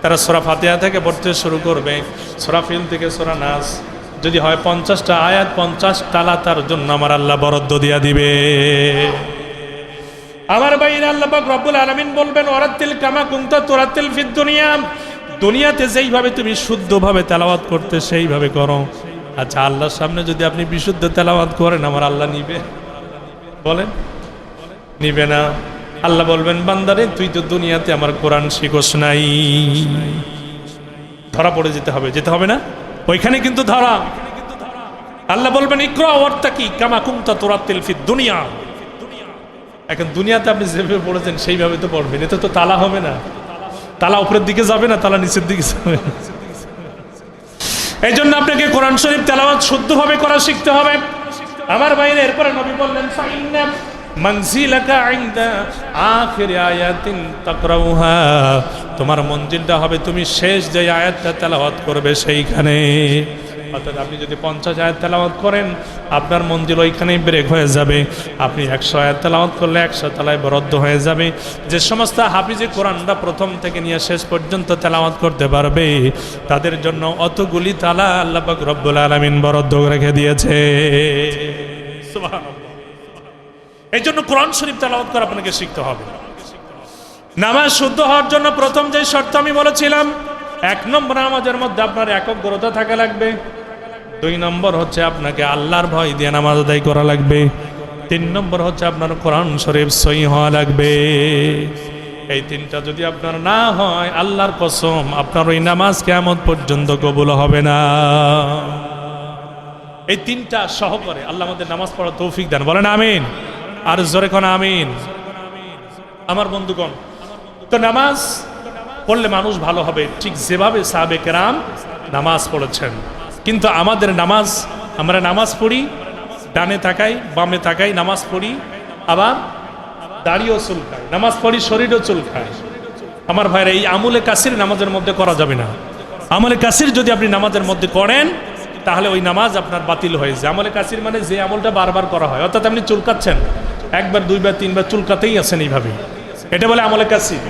তারা সূরা ফাতিহা থেকে পড়তে শুরু করবে, সূরা ফিল থেকে সূরা নাস। যদি হয় 50টা আয়াত, 50 তালা তার জন্য আমার আল্লাহ বরাদ্দ দিয়া দিবে। আমার ভাইরা আল্লাহ পাক রব্বুল আলামিন বলবেন ওয়ারাতিল কামা কুনতা তুরাতিল ফিদ দুনিয়া, দুনিয়াতে যেইভাবে তুমি শুদ্ধভাবে তেলাওয়াত করতে সেইভাবে করো। আচ্ছা, আল্লাহর সামনে যদি আপনি বিশুদ্ধ তেলাওয়াত করেন আমার আল্লাহ নিবে? বলেন নিবে না। আল্লাহ বলবেন বান্দারে তুই তো দুনিয়াতে আমার কোরআন শিখোস নাই, ধরা পড়ে যেতে হবে, যেতে হবে না ওইখানে কিন্তু ধরা। আল্লাহ বলবেন ইকরা ওয়ারতাকি কামা কুনতা তুরাতিল ফিদ দুনিয়া। এখন দুনিয়াতে আপনি যেভাবে পড়েছেন সেইভাবে তো পড়বেন, এতে তো তালা হবে না, তালা উপরের দিকে যাবে না, তালা নিচের দিকে যাবে। এই জন্য আপনাকে কোরআন শরীফ তেলাওয়াত শুদ্ধভাবে করা শিখতে হবে আমার বাইরে। এরপরে নবী বললেন ফাইন্না মানজিলাকা ইনদা আখির আয়াতিন তাকরাউহা, তোমার মঞ্জিলটা হবে তুমি শেষ যে আয়াতটা তেলাওয়াত করবে সেইখানে। অর্থাৎ আপনি যদি 50 আয়াত তেলাওয়াত করেন আপনার মঞ্জিল ওইখানেই ব্রেক হয়ে যাবে। আপনি 100 আয়াত তেলাওয়াত করলে 100 তালায় বরাদ্দ হয়ে যাবে। যে সমস্ত হাফিজে কোরআনটা প্রথম থেকে নিয়ে শেষ পর্যন্ত তেলাওয়াত করতে পারবে তাদের জন্য অতগুলি তালা আল্লাহ পাক রব্বুল আলামিন বরাদ্দ রেখে দিয়েছে। সুবহানাল্লাহ। এই জন্য কোরআন শরীফ তেলাওয়াত করা আপনাকে শিখতে হবে। নামাজ শুদ্ধ হওয়ার জন্য প্রথম যে শর্ত আমি বলেছিলাম, 1 নম্বর নামাজের মধ্যে আপনার একাগ্রতা থাকা লাগবে। 2 নম্বর হচ্ছে আপনাকে আল্লাহর ভয় দিয়ে নামাজ আদায় করা লাগবে। 3 নম্বর হচ্ছে আপনার কোরআন শরীফ সহি হওয়া লাগবে। এই 3টা যদি আপনার না হয় আল্লাহর কসম আপনার ওই নামাজ কিয়ামত পর্যন্ত কবুল হবে না। এই 3টা সহকারে আল্লাহ আমাদের নামাজ পড়ার তৌফিক দেন, বলেন আমিন। আর জোরে কোন আমিন। আমার বন্ধুগণ, তো নামাজ পড়লে মানুষ ভালো হবে ঠিক যেভাবে সাহাবে কেরাম নামাজ পড়েছেন। কিন্তু আমাদের নামাজ, আমরা নামাজ পড়ি ডানে তাকাই বামে তাকাই, নামাজ পড়ি আবার দাড়িও চুলকায়, নামাজ পড়ি শরীরও চুলকায়। আমার ভাইরা, এই আমলে কাসির নামাজের মধ্যে করা যাবে না। আমলে কাসির যদি আপনি নামাজের মধ্যে করেন তাহলে ওই নামাজ আপনার বাতিল হয়ে যায়। আমলে কাসির মানে যে আমলটা বারবার করা হয়, অর্থাৎ আপনি চুলকাচ্ছেন 1 বার 2 বার 3 বার চুলকাতেই আছেন এইভাবে, এটা বলে আমলে কাসির।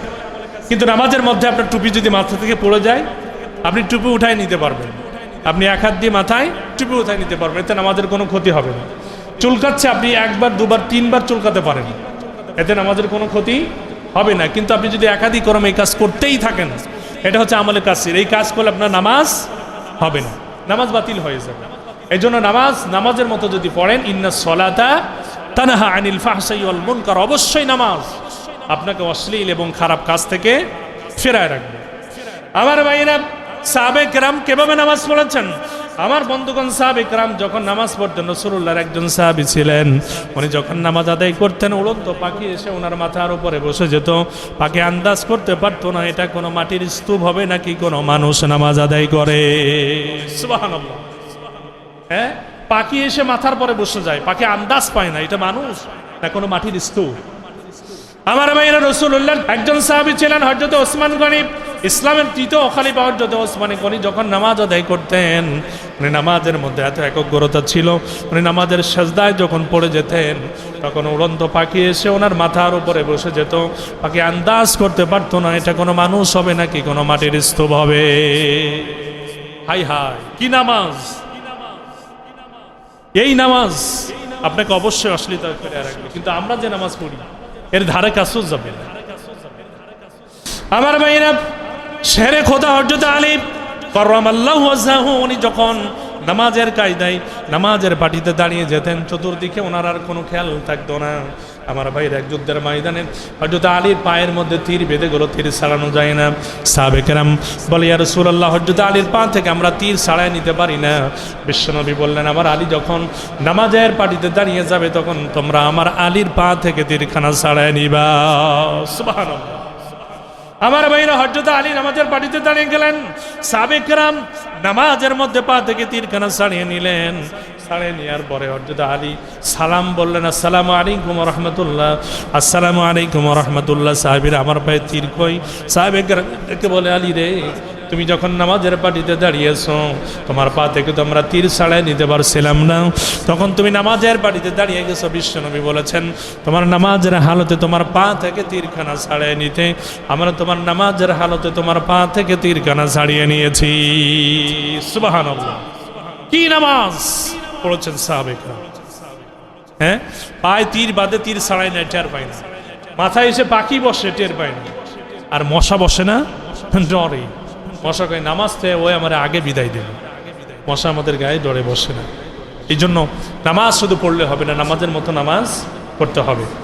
কিন্তু নামাজের মধ্যে আপনার টুপি যদি মাথা থেকে পড়ে যায় আপনি টুপি উঠায় নিতে পারবেন, আপনি 1 হাত দিয়ে মাথায় টুপি উঠায় নিতে পারবেন, এতে নামাজের কোনো ক্ষতি হবে না। চুলকাচ্ছে আপনি 1 বার 2 বার 3 বার চুলকাতে পারেন, এতে নামাজের কোনো ক্ষতি হবে না। কিন্তু আপনি যদি একাধিক ক্রমে এই কাজ করতেই থাকেন, এটা হচ্ছে আমলে কাসির। এই কাজ করলে আপনার নামাজ হবে না, নামাজ বাতিল হয়ে যাবে। এই জন্য নামাজের মতো যদি পড়েন, ইন্নাস সালাতা তানহা আনিল ফাহশাই ওয়াল মুনকার, অবশ্যই নামাজ আপনাকে অশ্লীল এবং খারাপ কাজ থেকে ফেরায় রাখবে। আমার ভাইয়েরা, সাহাবে কেরাম কিভাবে নামাজ পড়েছেন? আমার বন্ধুগণ, সাহাবে কেরাম যখন নামাজ পড়তেন, রাসূলুল্লাহর একজন সাহাবী ছিলেন, উনি যখন নামাজ আদায় করতেন উড়ন্ত পাখি এসে ওনার মাথার উপরে বসে যেত। পাখি আন্দাজ করতে পারতো না এটা কোনো মাটির স্তূপ হবে নাকি কোনো মানুষ নামাজ আদায় করে। সুবহানাল্লাহ। হ্যাঁ, পাখি এসে মাথার পরে বসে যায়, পাখি আন্দাজ পায় না এটা মানুষ না কোনো মাটির স্তূপ। আমার ভাইয়েরা, রাসূলুল্লাহর একজন সাহাবী ছিলেন হযরত ওসমান গনি, ইসলামের 3য় খলিফা হযরত ওসমান গনি। যখন নামাজ আদায় করতেন উনি নামাজের মধ্যে এত একাগ্রতা ছিল, উনি নামাজের সেজদায় যখন পড়ে যেতেন তখন উড়ন্ত পাখি এসে ওনার মাথার উপরে বসে যেত। পাখি আন্দাজ করতে পারতো না এটা কোনো মানুষ হবে নাকি কোনো মাটির স্তূপ হবে। হাই হাই, কি নামাজ! এই নামাজ আপনাকে অবশ্যই অশ্লীলতা করে রাখবে, কিন্তু আমরা যে নামাজ পড়ি এর ধারে কাছেও যাবে না। আমার ভাইয়েরা, শেরে খোদা হযরত আলী কাররামাল্লাহু ওয়াজহাহু, উনি যখন নামাজের কায়দায় নামাজের পাটিতে দাঁড়িয়ে যেতেন চতুর্দিকে ওনার আর কোনো খেয়াল থাকতো না। আমার ভাইয়ের এক যুদ্ধের ময়দানে হযরত আলীর পায়ের মধ্যে তীর বেঁধে গেল, তীর ছাড়ানো যায় না। সাহাবে কেরাম বলে, ইয়া রাসূলুল্লাহ, হযরত আলীর পা থেকে আমরা তীর ছাড়াই নিতে পারি না। বিশ্বনবী বললেন, আমার আলী যখন নামাজের পাটিতে দাঁড়িয়ে যাবে তখন তোমরা আমার আলীর পা থেকে তীরখানা ছাড়াই নিবা। সুবহানাল্লাহ। আমার ভাইরা, হযরত আলী নামাজের পাটিতে দাঁড়িয়ে গেলেন, সাহাবে কেরাম নামাজের মধ্যে পা থেকে তীরখানা ছাড়িয়ে নিলেন। ছাড়িয়ে নেওয়ার পরে হযরত আলী সালাম বললেন, আসসালামু আলাইকুম ওয়া রাহমাতুল্লাহ, আসসালামু আলাইকুম ওয়া রাহমাতুল্লাহ। সাহাবীরা, আমার পায়ে তীর কই? সাহাবে কেরামকে বলে, আলী রে, তুমি যখন নামাজের পাটিতে দাঁড়িয়েছো তোমার পা থেকে তো আমরা তীর ছাড়াই নিতে পারছিলাম না, তখন তুমি নামাজের পাটিতে দাঁড়িয়ে গেছো। বিশ্বনবী বলেছেন, তোমার নামাজের হালতে তোমার পা থেকে তীরখানা ছাড়িয়ে নিতে, আমরা তোমার নামাজের হালতে তোমার পা থেকে তীরখানা ছাড়িয়ে নিয়েছি। সুবহানাল্লাহ। কি নামাজ পড়েছেন সাহাবে কেরাম! হ্যাঁ, পায়ে তীর বাঁধে তীর ছাড়াই না, টের পায় না। মাথায় এসে পাখি বসে, টের পায় না। আর মশা বসে না, ডরে। মশা কয়, নামাজ থেকে ওই আমার আগে বিদায় দেবে। মশা আমাদের গায়ে ডরে বসে না। এই জন্য নামাজ শুধু পড়লে হবে না, নামাজের মতো নামাজ করতে হবে।